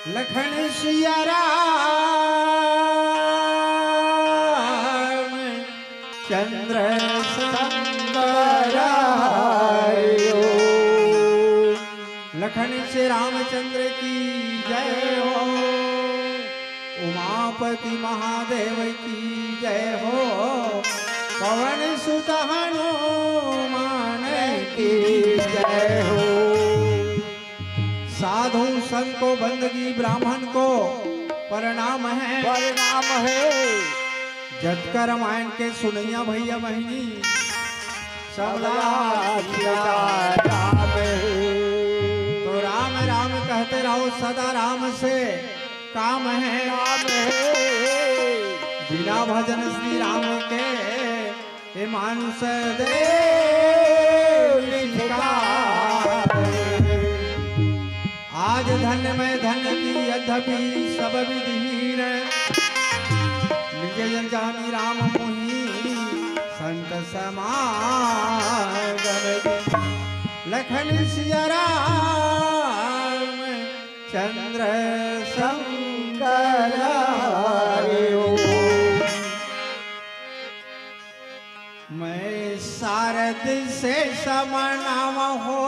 लखन सिया राम चंद्र संगरायो। लखन से रामचंद्र की जय हो, उमापति महादेव की जय हो, पवन सुत हनुमान की जय हो। साधु संत को बंदगी ब्राह्मण को प्रणाम है, परिणाम है। जटकर रामायण के सुनैया भैया बहनी सबला तो राम राम कहते रहो, सदा राम से काम है। बिना भजन श्री राम के हे मानुष देव आज धन्य में धन्य की यद्यपि सब विधिहीन, निज जन जानी राम मोही संत समागम। लखन सिया राम चंद्र संगरायो। मैं शारद से समनाम हो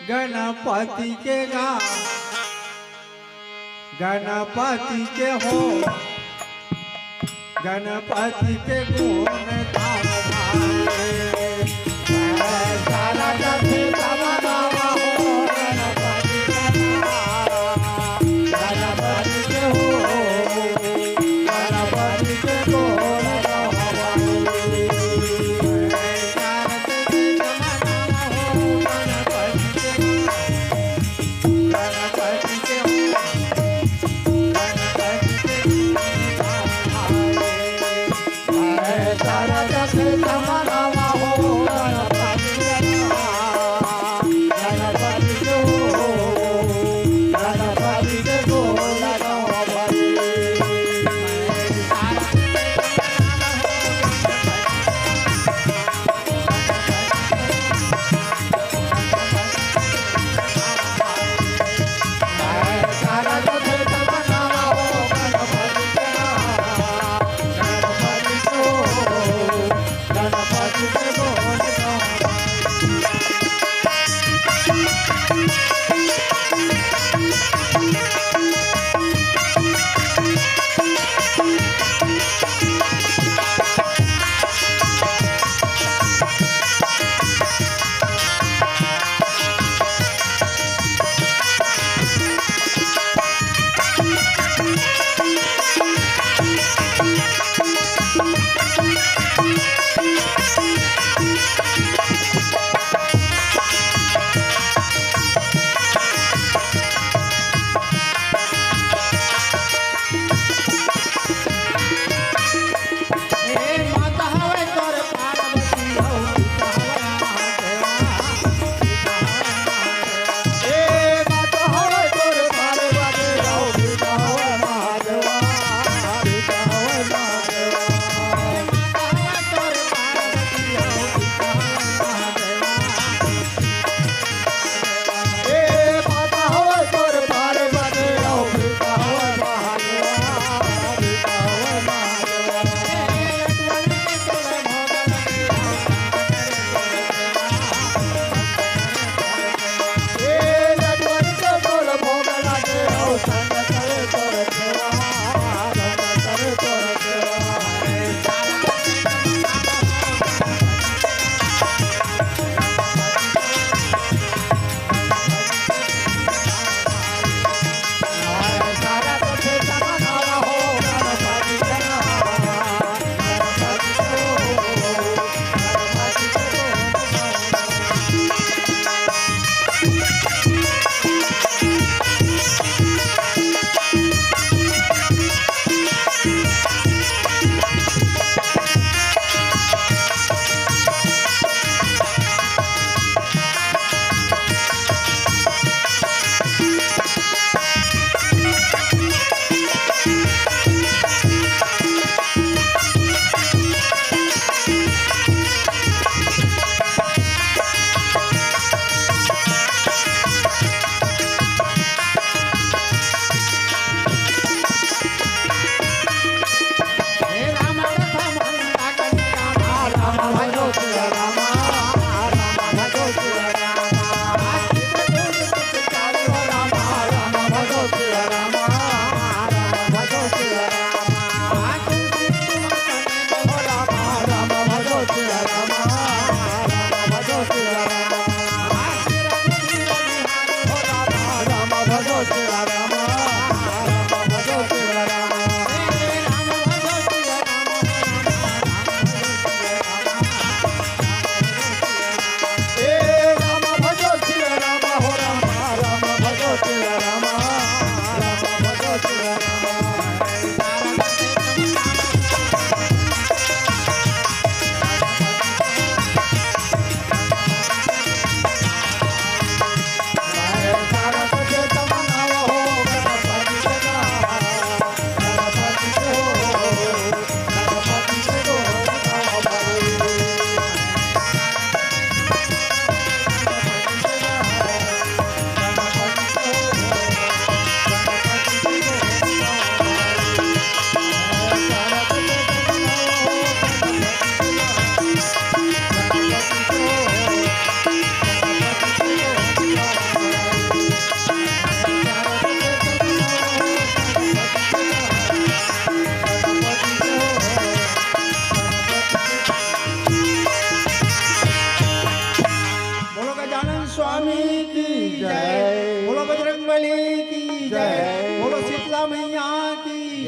गणपति के गा, गणपति के हो, गणपति के गुण धाम भावे। मैं शारद से समनाम हो गणपति के गा, गणपति के हो, गणपति के गुण धाम भावे।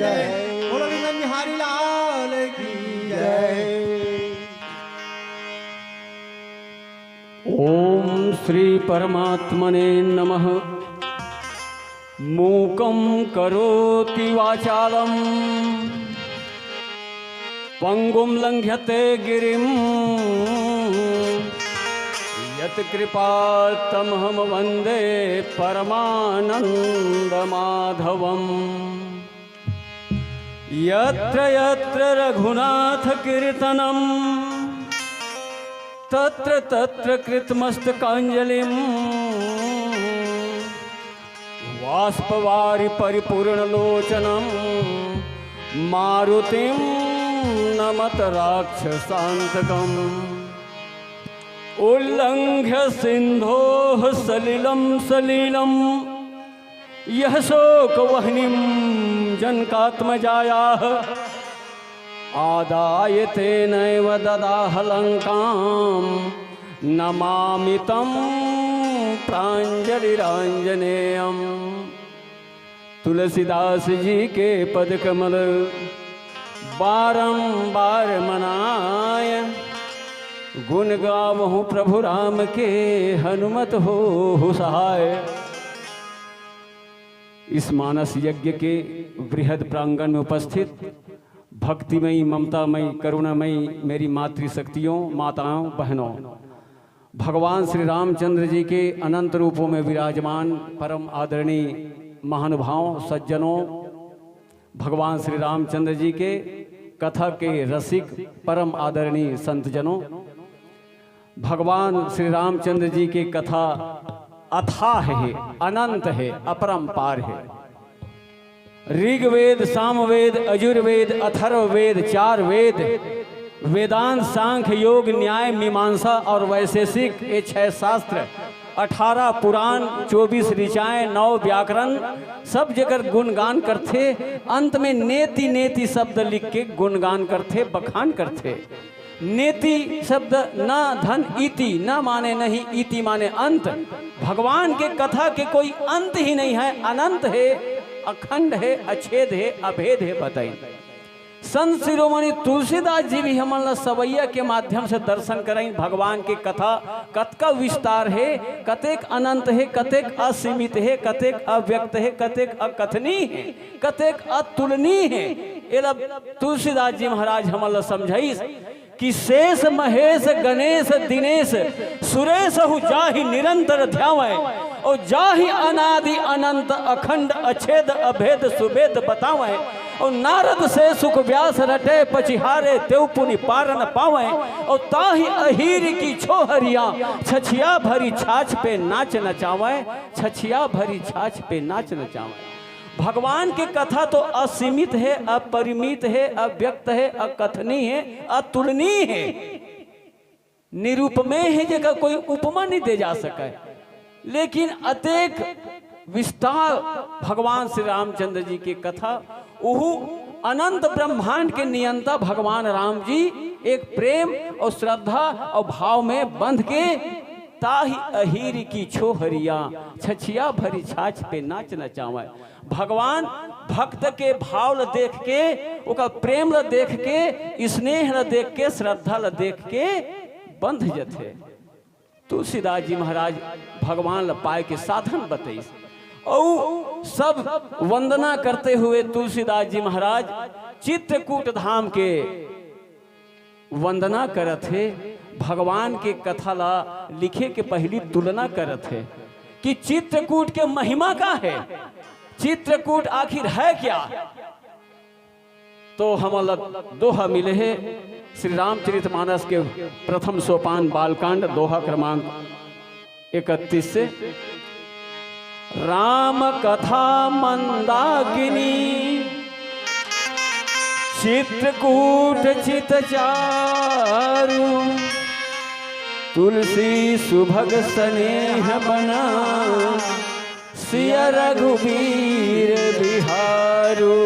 जय। बोलो विमल बिहारी लाल की जय। ओम श्री परमात्मने नमः। मूकं करोति वाचालं पंगुं लंघ्यते गिरिं यत्कृपातमहं वन्दे परमानन्दमाधवम्। यत्र यत्र रघुनाथकीर्तनं तत्र तत्र कृतमस्तकाञ्जलिं बाष्पवारि परिपूर्णलोचनं मारुतिं नमत राक्षसान्तकम्। उल्लङ्घ्य सिन्धोः सलिलं सलिलं यः शोकवह्निं जनकात्मजायाः आदाय तेनैव ददाह लङ्कां नमामि तं प्राञ्जलिराञ्जनेयम्। तुलसीदास जी के पद कमल बारंबार मनाय गुण गावहूँ प्रभु राम के हनुमत हो सहाय। इस मानस यज्ञ के बृहद प्रांगण में उपस्थित भक्तिमयी ममतामयी करुणामयी मेरी मातृशक्तियों माताओं बहनों, भगवान श्री रामचंद्र जी के अनंत रूपों में विराजमान परम आदरणीय महानुभावों सज्जनों, भगवान श्री रामचंद्र जी के कथा के रसिक परम आदरणीय संतजनों, भगवान श्री रामचंद्र जी की कथा अथाह है, अनंत है, अपरंपार है। ऋग्वेद, सामवेद, यजुर्वेद, अथर्ववेद, 4 वेद, वेदांत, सांख्य, योग, न्याय, मीमांसा और वैशेषिक ये 6 शास्त्र, 18 पुराण, 24 ऋचाएं, 9 व्याकरण, सब जगह गुणगान करते। अंत में नेति नेति शब्द लिख के गुणगान करते, बखान करते। नेति शब्द न धन इति, न माने नहीं, इति माने अंत। भगवान के कथा के कोई अंत ही नहीं है, अनंत है, अखंड है, अछेद है, अभेद है। बताइए संत शिरोमणि तुलसीदास जी भी हमारा सवैया के माध्यम से दर्शन कराई। भगवान की कथा कत का विस्तार है, कतेक अनंत है, कतेक असीमित है, कतेक अव्यक्त है, कतेक अकथनीय है, कतेक अतुलनीय है। ये तुलसीदास जी महाराज हमारा समझाई कि शेष महेश गणेश दिनेश सुरेश हु जाहि निरंतर ध्यावै और जाहि अनादि अनंत अखंड अछेद अभेद सुभेद बतावै और नारद से सुख व्यास रटे पचिहारे तेउ पुनि पारन पावै और ताहि अहीर की छोहरिया छछिया भरी छाछ पे नाच नचावै, छछिया भरी छाछ पे नाच नचावै। भगवान की कथा तो असीमित है, अपरिमित है, अव्यक्त है, अकथनीय है, अतुलनीय है, निरूपमेय है, जगह कोई उपमा नहीं दे जा सका। लेकिन अतेक विस्तार भगवान श्री रामचंद्र जी की कथा, उहु अनंत ब्रह्मांड के नियंता भगवान राम जी एक प्रेम और श्रद्धा और भाव में बंध के ताहि अहीर की छोहरिया छछिया भरी छाछ पे नाच नचावे। भगवान भक्त के भाव ल देख के, ओका प्रेम ल देख के, स्नेह ल देख के, श्रद्धा ल देख के बंध जथे। तुलसीदास जी महाराज भगवान ल पाए के साधन बताइए और सब वंदना करते हुए तुलसीदास जी महाराज चित्रकूट धाम के वंदना करत है। भगवान के कथा ला लिखे के पहली तुलना करत है कि चित्रकूट के महिमा का है, चित्रकूट आखिर है क्या। तो हमारा दोहा मिले है श्री रामचरितमानस के प्रथम सोपान बालकांड दोहा क्रमांक 31 से। राम कथा मंदाकिनी चित्रकूट चितचारु तुलसी सुभग स्नेह बना सिया रघुबीर बिहारू।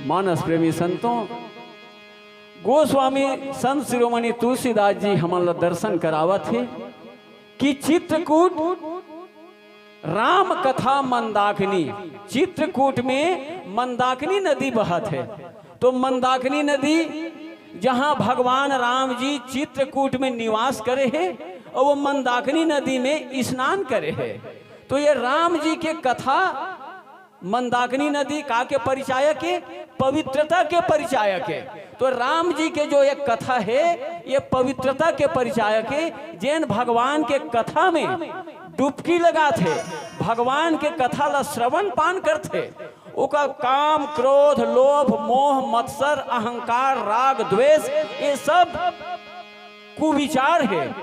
मानस प्रेमी संतों, गोस्वामी संत शिरोमणि तुलसीदास जी हमारा दर्शन करावत है कि चित्रकूट राम कथा मंदाकिनी। चित्रकूट में मंदाकिनी नदी बहत है। तो मंदाकिनी नदी जहां भगवान राम जी चित्रकूट में निवास करे हैं और वो मंदाकिनी नदी में स्नान करे हैं। तो ये राम जी के कथा मंदाकिनी नदी का के परिचायक है, पवित्रता के परिचायक है। तो राम जी के जो एक कथा है ये पवित्रता के परिचायक है। जैन भगवान के कथा में डुबकी लगाते, भगवान के कथा ला श्रवण पान करते, ओका काम क्रोध लोभ मोह मत्सर अहंकार राग द्वेष ये सब कुविचार है,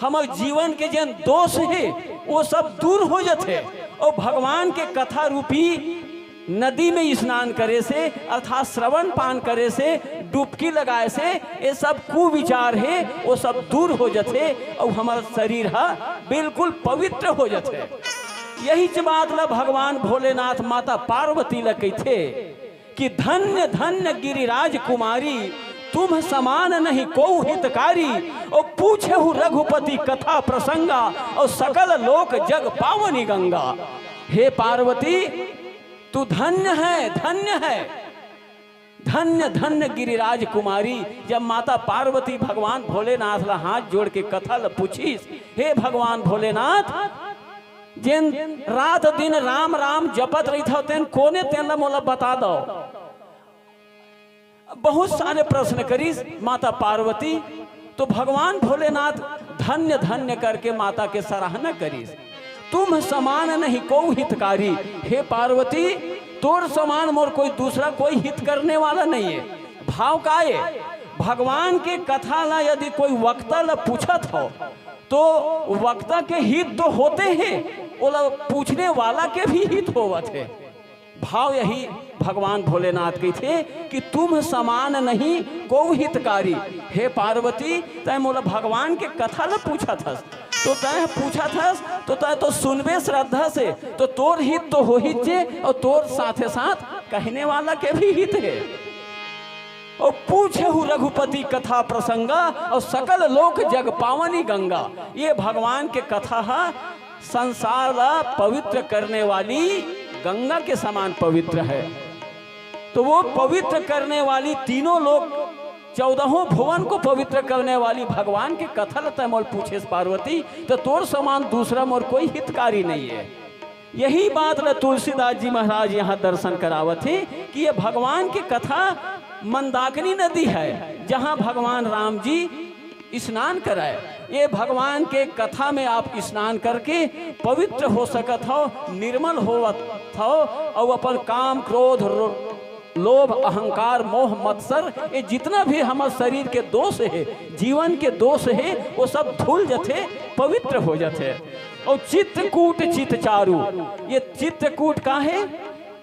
हमारे जीवन के जन दोष है वो सब दूर हो जाते। और भगवान के कथा रूपी नदी में स्नान करे से अर्थात श्रवण पान करे से डुबकी लगाए से ये सब कुविचार है वो सब दूर हो जाते और हमारा शरीर है बिल्कुल पवित्र हो जाते। यही बात ला भगवान भोलेनाथ माता पार्वती ला कहते कि धन्य धन्य गिरिराज कुमारी तुम समान नहीं को हितकारी। और पूछे हूँ रघुपति कथा प्रसंगा और सकल लोक जग पावनी गंगा। हे पार्वती तू धन्य है, धन्य है, धन्य धन्य गिरिराज कुमारी। जब माता पार्वती भगवान भोलेनाथ ला हाथ जोड़ के कथा ला पूछीस, हे भगवान भोलेनाथ जिन रात दिन राम राम जपत रही था तेन कोने तेन ला मोला बता दो। बहुत सारे प्रश्न करीस माता पार्वती। तो भगवान भोलेनाथ धन्य धन्य करके माता के सराहना करीस। तुम समान नहीं को हितकारी। हे पार्वती तोर समान मोर कोई दूसरा कोई हित करने वाला नहीं है। भाव का है भगवान के कथा ला यदि कोई वक्ता ला पूछत हो तो वक्ता के हित तो होते हैं, वो पूछने वाला के भी हित होवत है। भाव यही भगवान भोलेनाथ की थे कि तुम समान नहीं को हितकारी। हे पार्वती तय मोला भगवान के कथा ला पूछा था तो तय पूछा था तो तय तो सुनबे श्रद्धा से तो तोर हित तो हो ही जे और तोर साथे साथ कहने वाला के भी हित है। और पूछे हूँ रघुपति कथा प्रसंगा और सकल लोक जग पावनी गंगा। ये भगवान के कथा है संसार ला पवित्र करने वाली गंगा के समान पवित्र है। तो वो पवित्र करने वाली तीनों लोग 14 भुवन को पवित्र करने वाली भगवान के कथा लता मोल पूछे पार्वती तो तोर समान दूसरा मोर कोई हितकारी नहीं है। यही बात ल तुलसीदास जी महाराज यहाँ दर्शन करावत है कि ये भगवान की कथा मंदाकिनी नदी है जहाँ भगवान राम जी स्नान कराए। ये भगवान के कथा में आप स्नान करके पवित्र हो सकत हो, निर्मल होवत हो और अपन काम क्रोध लोभ अहंकार मोह मत्सर ये जितना भी हमारे शरीर के दोष है जीवन के दोष है वो सब धुल जाते पवित्र हो जाते। और चित्रकूट चित चारू, ये चित्रकूट का है?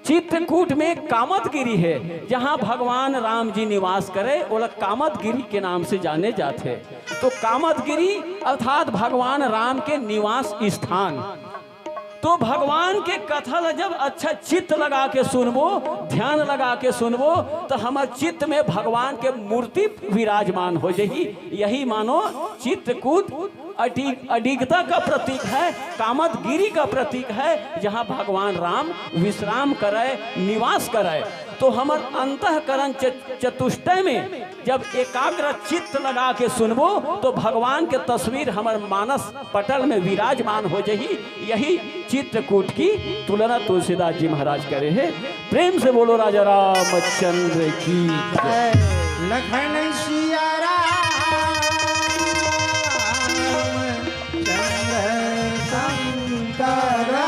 चित्रकूट में कामतगिरी है जहाँ भगवान राम जी निवास करे वो लोग कामतगिरी के नाम से जाने जाते। तो कामतगिरी अर्थात भगवान राम के निवास स्थान। तो भगवान के कथा जब अच्छा चित्त लगा के सुनबो ध्यान लगा के सुनबो तो हमारे चित्त में भगवान के मूर्ति विराजमान हो जाही। यही मानो चित्रकूट अडिगता का प्रतीक है, कामतगिरी का प्रतीक है जहाँ भगवान राम विश्राम करे निवास करे। तो हमार अंतःकरण चतुष्टय में जब एकाग्र चित्त लगा के सुनबो तो भगवान के तस्वीर हमार मानस पटल में विराजमान हो जाही। यही चित्रकूट की तुलना तुलसीदास जी महाराज करे हैं। प्रेम से बोलो राजा रामचंद्र की जय। लखन सिया राम चंद्र शंकर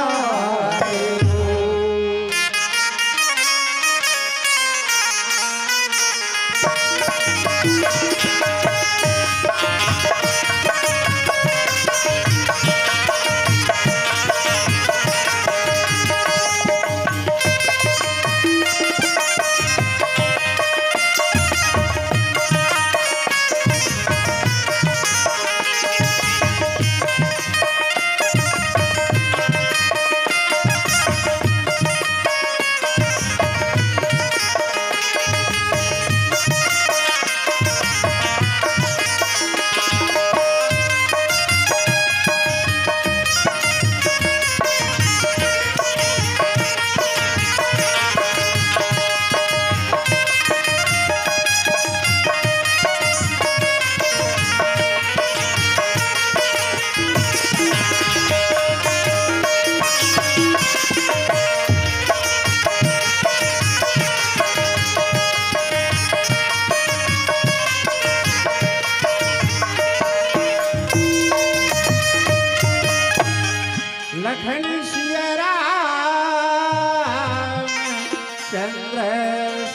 चंद्र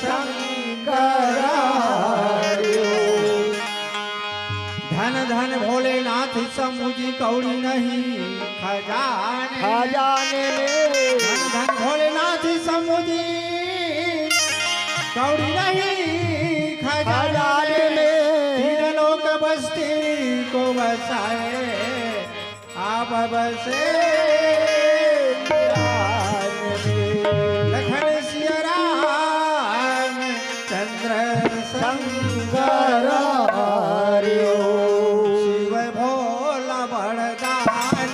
शंकरार्यो। धन धन भोलेनाथ समुझी कौड़ी नहीं खजाने खजाने में धन धन भोलेनाथ समुझी कौड़ी नहीं खजाने में तीन लोक बस्ती को बसाए आप बसे लखन सिया राम चंद्र शंकरार्यो। शिव भोला बड़दान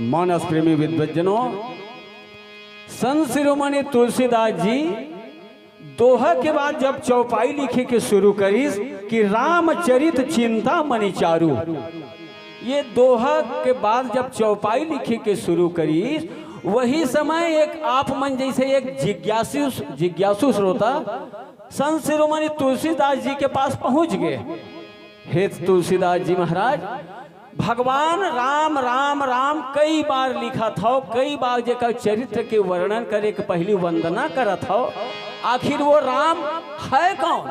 मानस प्रेमी विद्वज्जनों, संत शिरोमणि तुलसीदास जी दोहा के बाद जब चौपाई लिखे के शुरू करीस कि रामचरित चिंता मणि चारू, ये दोहा के बाद जब चौपाई लिखे के शुरू करीस, वही समय एक आप मन जैसे एक जिज्ञासु श्रोता संत शिरोमणि तुलसीदास जी के पास पहुंच गए। हे तुलसीदास जी महाराज, भगवान राम राम राम कई बार लिखा था, कई बार जेकर चरित्र के वर्णन करे के पहली वंदना करत हो, आखिर वो राम है कौन,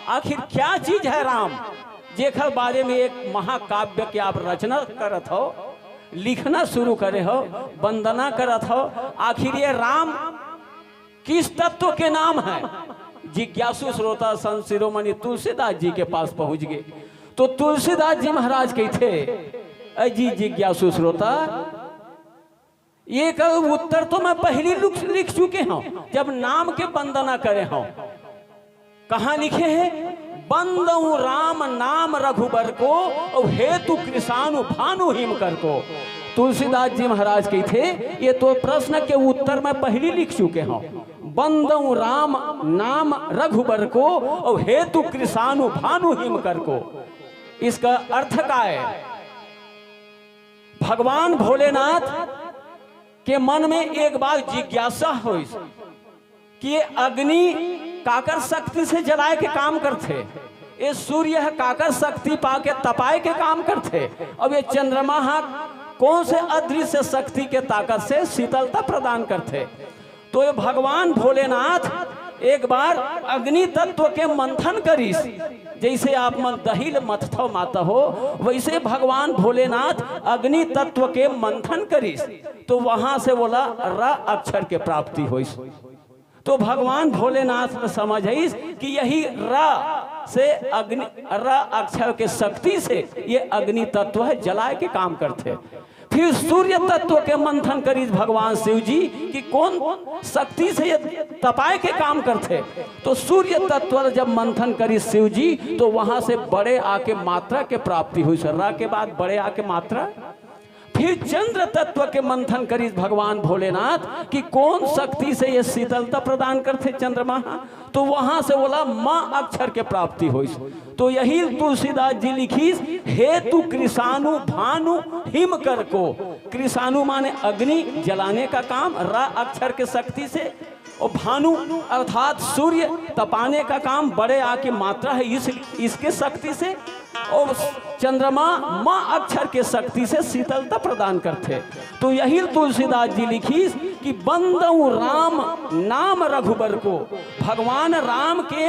आखिर क्या चीज है राम, जेकर बारे में एक महाकाव्य के आप रचना करत हो, लिखना शुरू करे हो, वंदना करत हो, आखिर ये राम किस तत्व के नाम है। जिज्ञासु श्रोता संत शिरोमणि तुलसीदास जी के पास पहुंच गए। तो तुलसीदास जी महाराज कहते, अजी जिज्ञासु श्रोता, ये का उत्तर तो मैं पहले लिख चुके हूं, जब नाम के वंदना करे हूं। कहां लिखे हैं? बंदऊ राम नाम रघुबर को और हेतु कृषाणु भानु हिम कर को। तुलसीदास जी महाराज कहते, ये तो प्रश्न के उत्तर मैं पहले लिख चुके हूं। बंदऊ राम नाम रघुबर को और हेतु कृषाणु भानु हिम कर को। इसका अर्थ क्या है? भगवान भोलेनाथ के मन में एक बार जिज्ञासा हुई कि ये अग्नि काकर शक्ति से जलाए के काम करते, ये सूर्य है काकर शक्ति पाके तपाए के काम करते, अब ये चंद्रमा कौन से अदृश्य शक्ति के ताकत से शीतलता प्रदान करते। तो ये भगवान भोलेनाथ एक बार अग्नि तत्व के मंथन करीस, जैसे आप मन दहिल मथथो माता हो, वैसे भगवान भोलेनाथ अग्नि तत्व के मंथन करीस, तो वहां से बोला र अक्षर के प्राप्ति होइस। तो भगवान भोलेनाथ ने समझिस कि यही र से अग्नि, र अक्षर के शक्ति से ये अग्नि तत्व है, जलाए के काम करते। फिर सूर्य तत्व के मंथन करीस भगवान शिव जी कि कौन शक्ति से ये तपाए के काम करते। तो सूर्य तत्व जब मंथन करीस शिव जी, तो वहां से बड़े आके मात्रा के प्राप्ति हुई। सर्रा के बाद बड़े आके मात्रा। फिर चंद्र तत्व के मंथन करीस भगवान भोलेनाथ कि कौन शक्ति से ये शीतलता प्रदान करते चंद्रमा, तो वहां से बोला मां अक्षर के प्राप्ति हुई। तो यही तुलसीदास जी लिखीस, हेतु कृषाणु भानु हिम कर को। कृषाणु माने अग्नि जलाने का काम, र अक्षर के शक्ति से, और भानु अर्थात सूर्य तपाने का काम, बड़े आके मात्रा है इसके शक्ति से, और चंद्रमा मां अक्षर के शक्ति से शीतलता प्रदान करते। तो यही तुलसीदास जी लिखीस कि बंदऊ राम नाम रघुबर को। भगवान राम के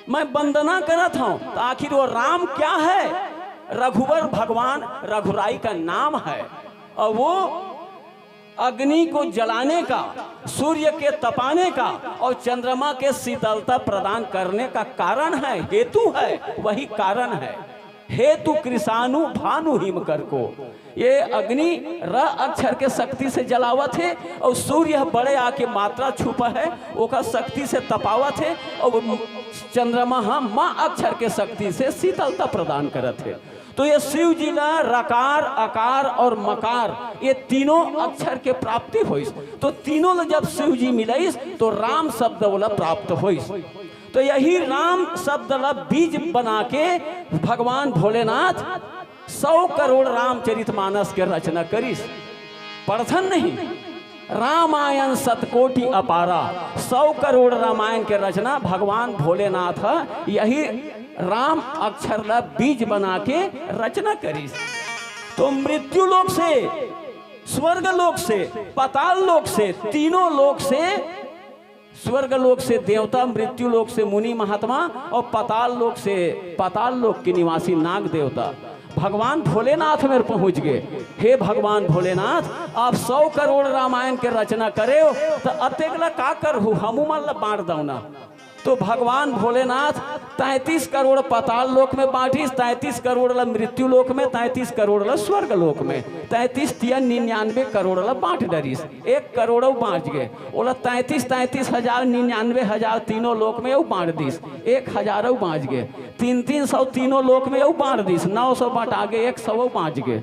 मैं वंदना करत हूं, तो आखिर वो राम क्या है? रघुबर भगवान रघुराई का नाम है, और वो अग्नि को जलाने का, सूर्य के तपाने का और चंद्रमा के शीतलता प्रदान करने का कारण है, हेतु है, वही कारण है। हेतु कृषाणु भानु हिम कर को। ये अग्नि र अक्षर के शक्ति से जलावत है, और सूर्य बड़े आके मात्रा छुपा है, ओका शक्ति से तपावत है, और चंद्रमा मां अक्षर के शक्ति से शीतलता प्रदान करत है। तो ये शिव जी ला रकार अकार और मकार ये तीनों अक्षर के प्राप्ति होइस। तो तीनों जब शिव जी मिलइस तो राम शब्द वाला प्राप्त होइस। तो यही राम शब्द ला बीज बना के भगवान भोलेनाथ 100 करोड़ रामचरितमानस के रचना करिस। पढ़थन नहीं, रामायण शतकोटि अपारा, 100 करोड़ रामायण के रचना भगवान भोलेनाथ यही राम अक्षर ला बीज बना के रचना करी। तो मृत्यु लोक से, स्वर्ग लोक से, पाताल लोक से, तीनों लोक से, स्वर्ग लोक से देवता, मृत्यु लोक से मुनि महात्मा, और पाताल लोक से, पाताल लोक के निवासी नाग देवता भगवान भोलेनाथ में पहुंच गए। हे भगवान भोलेनाथ, आप 100 करोड़ रामायण के रचना करे हो, तो अतेकला का करहु, हमू मन ला बांट दो ना। तो भगवान भोलेनाथ 33 करोड़ पाताल लोक में बांटिस, 33 करोड़ ला मृत्यु लोक में, 33 करोड़ ला स्वर्ग लोक में, 33 तिया 99 करोड़ ला बांट डरिस। 1 करोड़ बांट गए, ओला 33 हजार 99 हजार तीनों लोक में बांट दिस। 1000 बांट गए, 300 तीनों लोक में बांट दिस। 900 बांट आगे 100 बांट गए।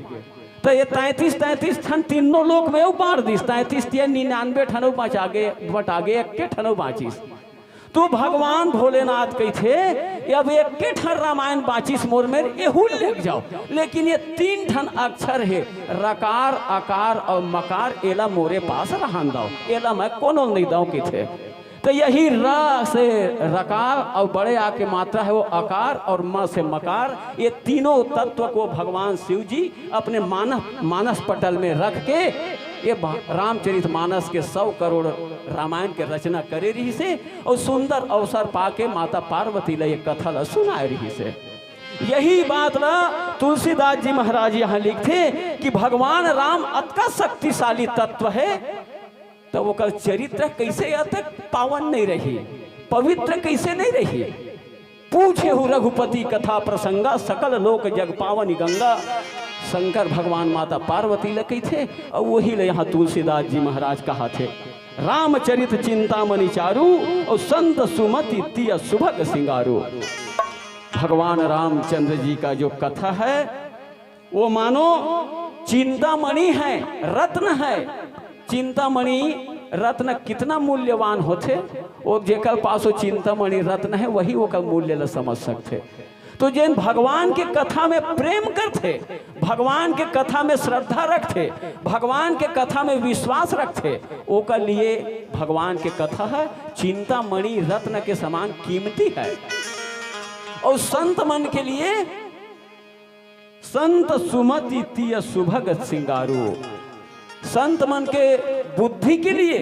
तो ये 33 ठन तीनों लोग में बांट दिस 33 99 ठनों बटा गे 1 ठनों बाँचिस। तो भगवान भोलेनाथ कही थे अब 1 ठन रामायण बाँचिस मोर में एहू लेक जाओ, लेकिन ये 3 ठन अक्षर है रकार अकार और मकार एला मोरे पास रहन दाओ, एला मैं कोनो नहीं दाओ की थे। तो यही र से रकार और बड़े आ के मात्रा है वो अकार और म से मकार, ये तीनों तत्व को भगवान शिव जी अपने मानस पटल में रख के ये रामचरित मानस के 100 करोड़ रामायण के रचना करे रही से और सुंदर अवसर पाके माता पार्वती ले ये कथा ला सुनाए रही से। यही बात ला तुलसीदास जी महाराज यहाँ लिखते कि भगवान राम अतका शक्तिशाली तत्व है, तो वो कल चरित्र कैसे अब तक पावन नहीं रही, पवित्र कैसे नहीं रही। पूछे हु रघुपति कथा प्रसंगा सकल लोक जग पावनी गंगा। शंकर भगवान माता पार्वती लकी थे और वही ले यहाँ तुलसीदास जी महाराज कहा थे रामचरित चिंतामणि चारु और संत सुमति तिय सुभग सिंगारू। भगवान रामचंद्र जी का जो कथा है वो मानो चिंतामणि है, रत्न है। चिंतामणि रत्न कितना मूल्यवान होते और जेकर पास वो चिंतामणि रत्न है वही वो का मूल्य ल समझ सकते। तो जिन भगवान के कथा में प्रेम करते, भगवान के कथा में श्रद्धा रखते, भगवान के कथा में विश्वास रखते, वो का लिए भगवान के कथा है चिंतामणि रत्न के समान कीमती है। और संत मन के लिए संत सुमति तिय सुभग सिंगारू, संत मन के बुद्धि के लिए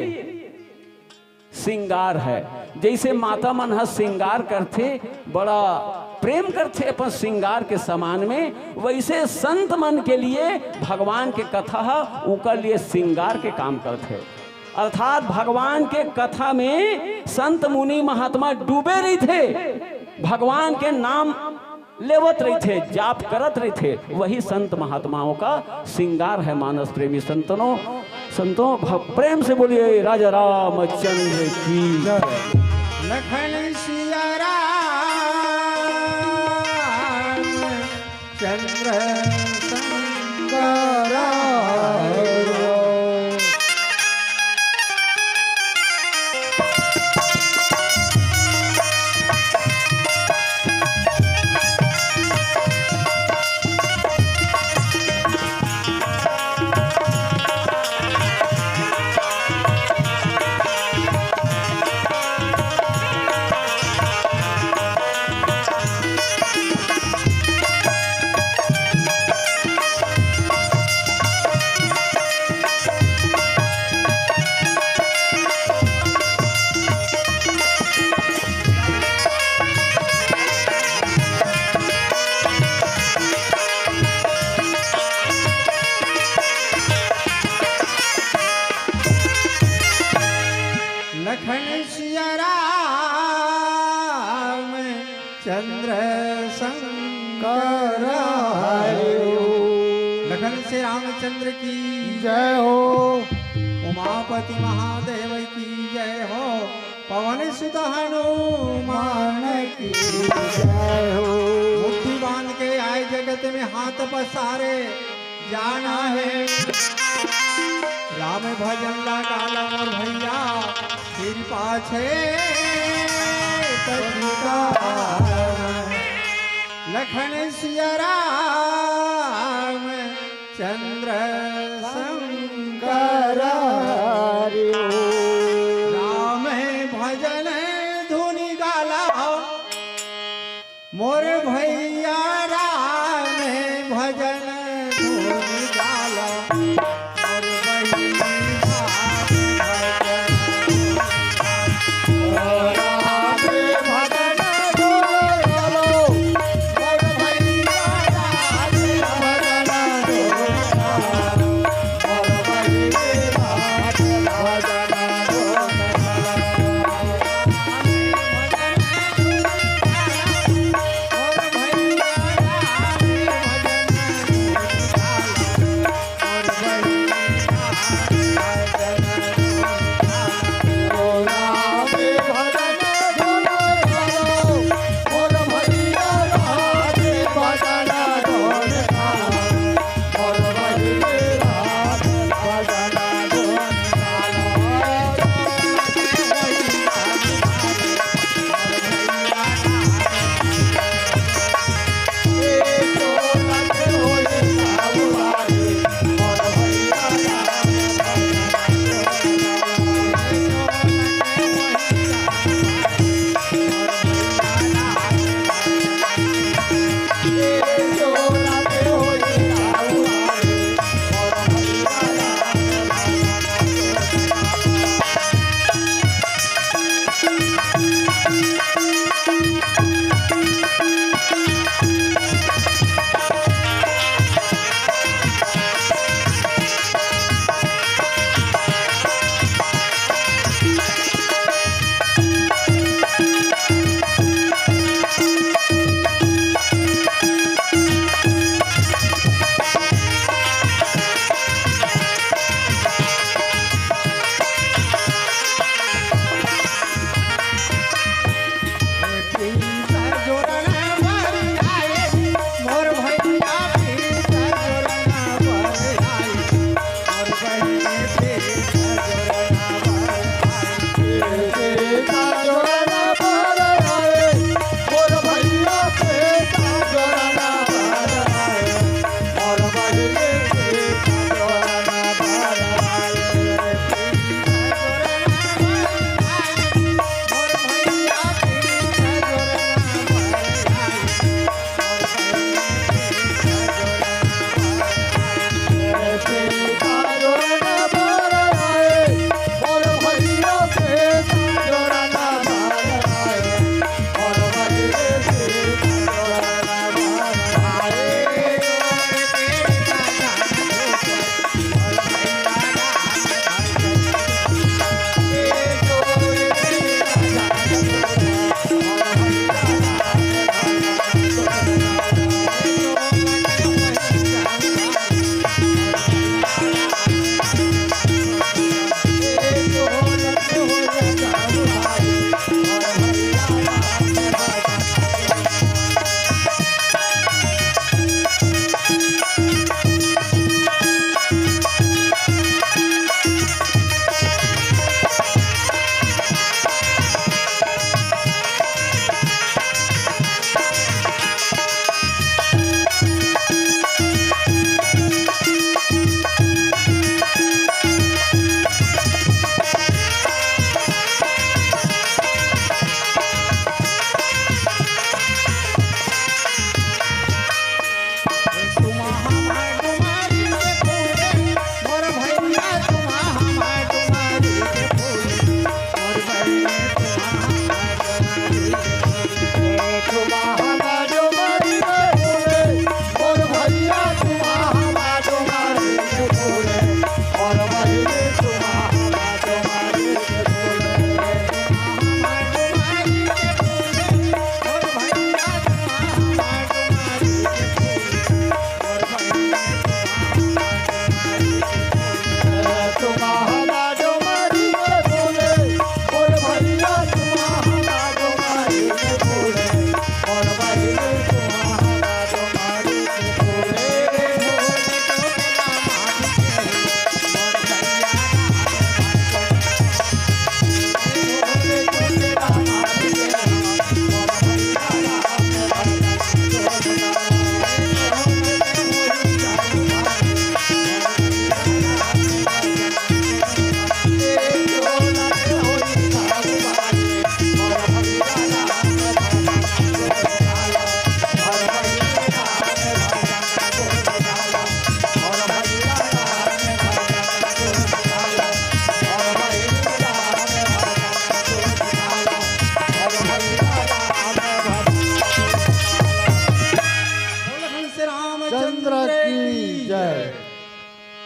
सिंगार है। जैसे माता मन ह सिंगार करते बड़ा प्रेम करते अपन सिंगार के समान में, वैसे संत मन के लिए भगवान के कथा है उनका लिए सिंगार के काम करते। अर्थात भगवान के कथा में संत मुनि महात्मा डूबे रही थे, भगवान के नाम लेवत रही थे, जाप करत रही थे, वही संत महात्माओं का सिंगार है। मानस प्रेमी संतों प्रेम से बोलिए राजा रामचंद्र की जय। लखन सिया राम चंद्र शंकर लखन सिया राम चंद्र शंकर लखन से रामचंद्र की जय हो, उमापति महादेव की जय हो, पवन सुत हनुमान की जय हो। मुट्ठी बांध के आए जगत में हाथ पसारे जाना है, राम भजन लगा मोर भैया फिर पाछे लखन सिया राम चंद्र शंकर राम भजन धुनि गाला मोर भैया राम भजन धुनि गाला मोर भैया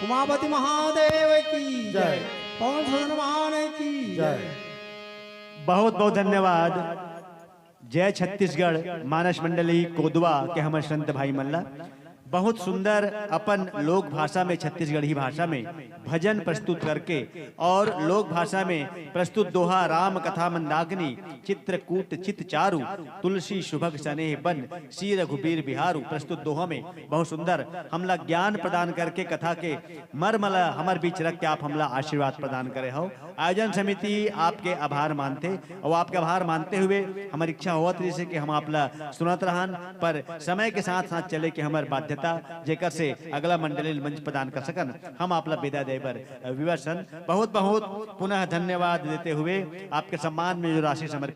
उमापति महादेव की जय, पवन सुत हनुमान की जय। बहुत बहुत धन्यवाद। जय छत्तीसगढ़ मानस मंडली कोदवा के हमर संत भाई मल्ला बहुत सुंदर अपन लोक भाषा में छत्तीसगढ़ी भाषा में भजन प्रस्तुत करके और लोक भाषा में प्रस्तुत दोहा राम कथा मंदाकिनी चित्रकूट चित चारु तुलसी शुभग स्नेह बन श्री रघुबीर बिहारू प्रस्तुत दोहा में बहुत सुंदर हमला ज्ञान प्रदान करके कथा के मरमला हमार बीच रख के आप हमला आशीर्वाद प्रदान करे हो। आयोजन समिति आपके आभार मानते और आपके आभार मानते हुए हमारी इच्छा होत रही से कि हम आपला सुनत रहन पर समय के साथ साथ चले कि हमार बाध्यता जेकर से अगला मंडली मंच प्रदान कर सकन हम आपला विदा देबर विवसन बहुत बहुत पुनः धन्यवाद देते हुए आपके सम्मान में जो राशि समर्पित